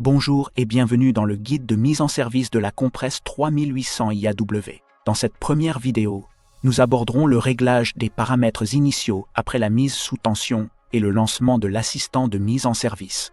Bonjour et bienvenue dans le guide de mise en service de la compresse 3800 IAW. Dans cette première vidéo, nous aborderons le réglage des paramètres initiaux après la mise sous tension et le lancement de l'assistant de mise en service.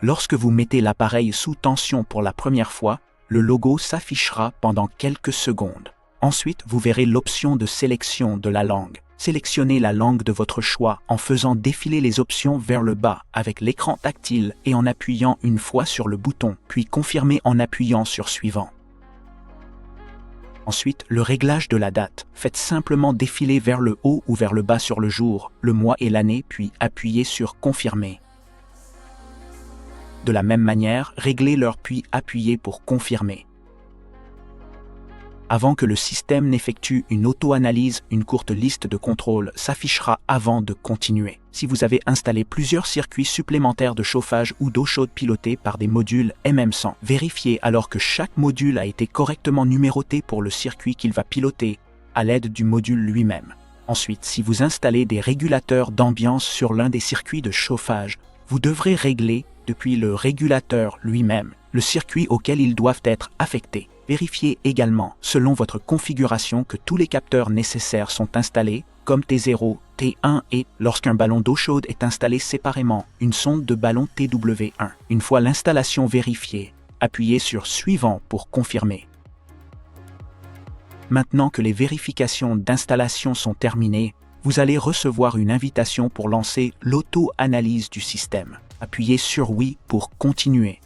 Lorsque vous mettez l'appareil sous tension pour la première fois, le logo s'affichera pendant quelques secondes. Ensuite, vous verrez l'option de sélection de la langue. Sélectionnez la langue de votre choix en faisant défiler les options vers le bas avec l'écran tactile et en appuyant une fois sur le bouton, puis confirmez en appuyant sur Suivant. Ensuite, le réglage de la date. Faites simplement défiler vers le haut ou vers le bas sur le jour, le mois et l'année, puis appuyez sur Confirmer. De la même manière, réglez l'heure puis appuyez pour Confirmer. Avant que le système n'effectue une auto-analyse, une courte liste de contrôles s'affichera avant de continuer. Si vous avez installé plusieurs circuits supplémentaires de chauffage ou d'eau chaude pilotés par des modules MM100, vérifiez alors que chaque module a été correctement numéroté pour le circuit qu'il va piloter à l'aide du module lui-même. Ensuite, si vous installez des régulateurs d'ambiance sur l'un des circuits de chauffage, vous devrez régler, depuis le régulateur lui-même, le circuit auquel ils doivent être affectés. Vérifiez également, selon votre configuration, que tous les capteurs nécessaires sont installés, comme T0, T1 et, lorsqu'un ballon d'eau chaude est installé séparément, une sonde de ballon TW1. Une fois l'installation vérifiée, appuyez sur Suivant pour confirmer. Maintenant que les vérifications d'installation sont terminées, vous allez recevoir une invitation pour lancer l'auto-analyse du système. Appuyez sur Oui pour continuer.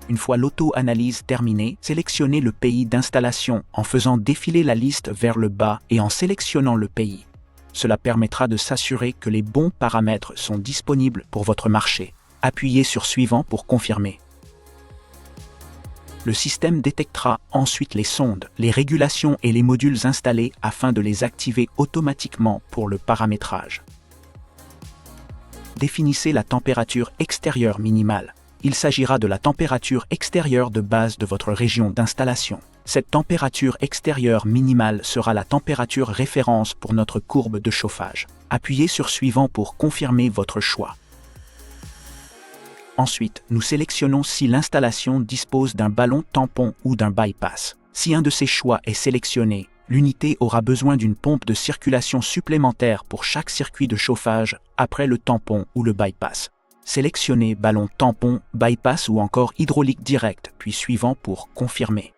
Une fois l'auto-analyse terminée, sélectionnez le pays d'installation en faisant défiler la liste vers le bas et en sélectionnant le pays. Cela permettra de s'assurer que les bons paramètres sont disponibles pour votre marché. Appuyez sur Suivant pour confirmer. Le système détectera ensuite les sondes, les régulations et les modules installés afin de les activer automatiquement pour le paramétrage. Définissez la température extérieure minimale. Il s'agira de la température extérieure de base de votre région d'installation. Cette température extérieure minimale sera la température référence pour notre courbe de chauffage. Appuyez sur Suivant pour confirmer votre choix. Ensuite, nous sélectionnons si l'installation dispose d'un ballon tampon ou d'un bypass. Si un de ces choix est sélectionné, l'unité aura besoin d'une pompe de circulation supplémentaire pour chaque circuit de chauffage après le tampon ou le bypass. Sélectionnez ballon tampon, bypass ou encore hydraulique directe, puis Suivant pour confirmer.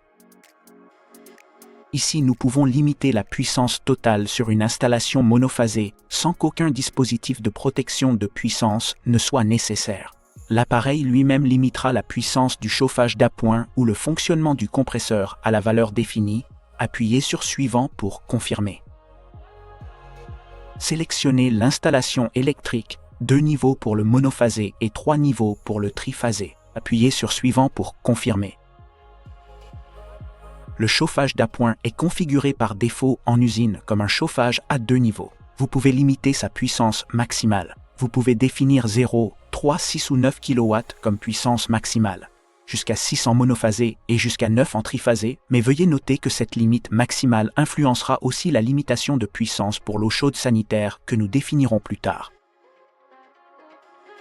Ici, nous pouvons limiter la puissance totale sur une installation monophasée sans qu'aucun dispositif de protection de puissance ne soit nécessaire. L'appareil lui-même limitera la puissance du chauffage d'appoint ou le fonctionnement du compresseur à la valeur définie. Appuyez sur Suivant pour confirmer. Sélectionnez l'installation électrique, 2 niveaux pour le monophasé et 3 niveaux pour le triphasé. Appuyez sur Suivant pour confirmer. Le chauffage d'appoint est configuré par défaut en usine comme un chauffage à 2 niveaux. Vous pouvez limiter sa puissance maximale. Vous pouvez définir 0, 3, 6 ou 9 kW comme puissance maximale, jusqu'à 6 en monophasé et jusqu'à 9 en triphasé, mais veuillez noter que cette limite maximale influencera aussi la limitation de puissance pour l'eau chaude sanitaire que nous définirons plus tard.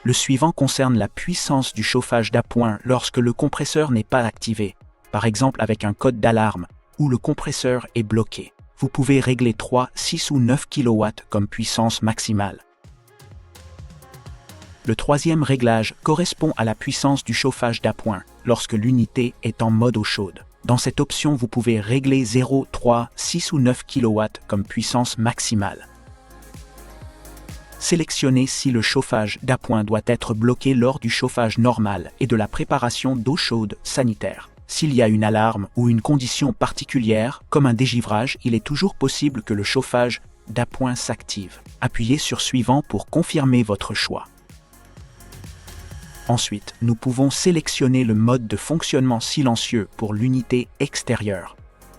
Le suivant concerne la puissance du chauffage d'appoint lorsque le compresseur n'est pas activé, par exemple avec un code d'alarme, ou le compresseur est bloqué. Vous pouvez régler 3, 6 ou 9 kW comme puissance maximale. Le troisième réglage correspond à la puissance du chauffage d'appoint lorsque l'unité est en mode eau chaude. Dans cette option, vous pouvez régler 0, 3, 6 ou 9 kW comme puissance maximale. Sélectionnez si le chauffage d'appoint doit être bloqué lors du chauffage normal et de la préparation d'eau chaude sanitaire. S'il y a une alarme ou une condition particulière, comme un dégivrage, il est toujours possible que le chauffage d'appoint s'active. Appuyez sur Suivant pour confirmer votre choix. Ensuite, nous pouvons sélectionner le mode de fonctionnement silencieux pour l'unité extérieure.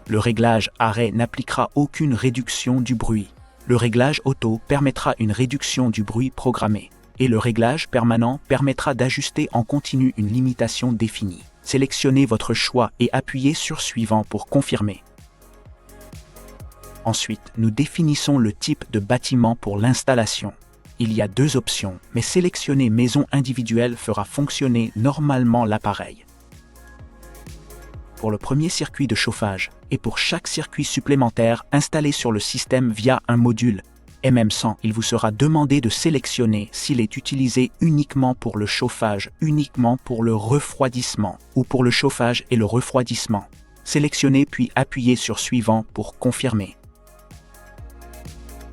Le réglage arrêt n'appliquera aucune réduction du bruit. Le réglage auto permettra une réduction du bruit programmé. Et le réglage permanent permettra d'ajuster en continu une limitation définie. Sélectionnez votre choix et appuyez sur Suivant pour confirmer. Ensuite, nous définissons le type de bâtiment pour l'installation. il y a deux options, mais sélectionner maison individuelle fera fonctionner normalement l'appareil. Pour le premier circuit de chauffage, et pour chaque circuit supplémentaire installé sur le système via un module MM100, il vous sera demandé de sélectionner s'il est utilisé uniquement pour le chauffage, uniquement pour le refroidissement, ou pour le chauffage et le refroidissement. Sélectionnez puis appuyez sur Suivant pour confirmer.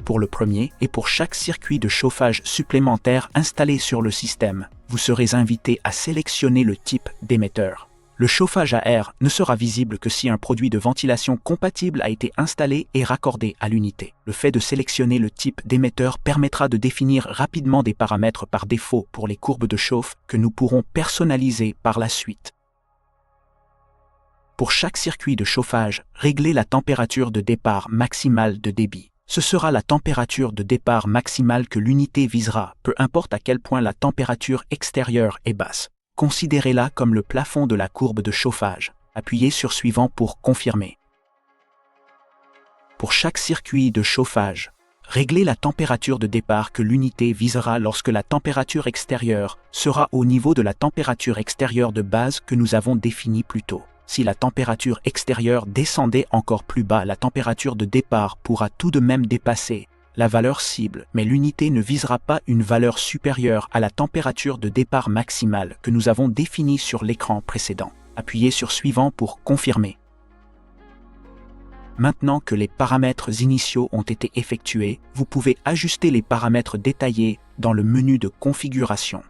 Pour le premier et pour chaque circuit de chauffage supplémentaire installé sur le système, vous serez invité à sélectionner le type d'émetteur. Le chauffage à air ne sera visible que si un produit de ventilation compatible a été installé et raccordé à l'unité. Le fait de sélectionner le type d'émetteur permettra de définir rapidement des paramètres par défaut pour les courbes de chauffe que nous pourrons personnaliser par la suite. Pour chaque circuit de chauffage, réglez la température de départ maximale de débit. Ce sera la température de départ maximale que l'unité visera, peu importe à quel point la température extérieure est basse. Considérez-la comme le plafond de la courbe de chauffage. Appuyez sur Suivant pour confirmer. Pour chaque circuit de chauffage, réglez la température de départ que l'unité visera lorsque la température extérieure sera au niveau de la température extérieure de base que nous avons définie plus tôt. Si la température extérieure descendait encore plus bas, la température de départ pourra tout de même dépasser la valeur cible, mais l'unité ne visera pas une valeur supérieure à la température de départ maximale que nous avons définie sur l'écran précédent. Appuyez sur Suivant pour confirmer. Maintenant que les paramètres initiaux ont été effectués, vous pouvez ajuster les paramètres détaillés dans le menu de configuration.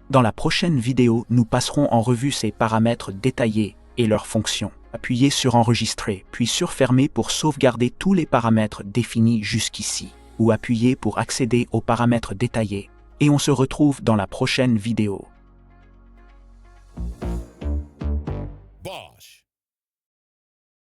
Dans la prochaine vidéo, nous passerons en revue ces paramètres détaillés et leurs fonctions. Appuyez sur Enregistrer, puis sur Fermer pour sauvegarder tous les paramètres définis jusqu'ici, ou appuyez pour accéder aux paramètres détaillés. Et on se retrouve dans la prochaine vidéo. Bosch.